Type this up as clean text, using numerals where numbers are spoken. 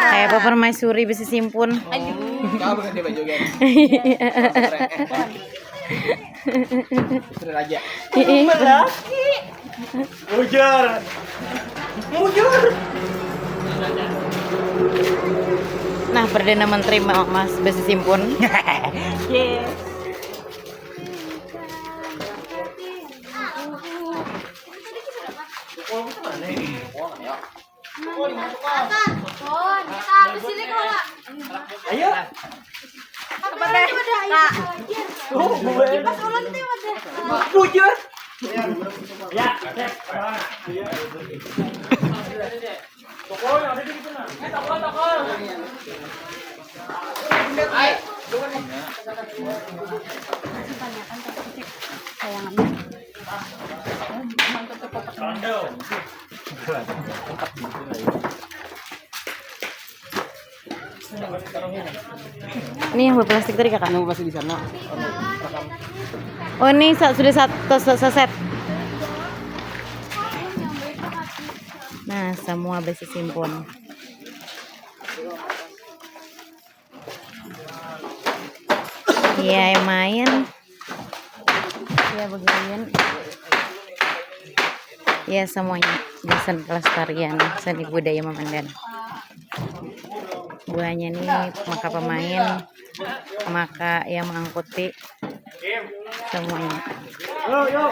Kayak permaisuri bisa simpun. Kau ganti baju kan? Sudah aja. Laki. Mujur. Mujur. Nah, Perdana Menteri Mas besi simpun. Yes. Ayo. Mujur. Ya, toko ada di sana. Toko. Ini yang berplastik tadi kakak. Kamu masih di sana. Oh ini sudah satu set. Nah semua besi simpun. Iya main. Ya beginian. Ya semuanya desain pelestarian seni budaya Memandan. Buahnya nih maka pemain, maka yang mengangkuti semuanya. Yo.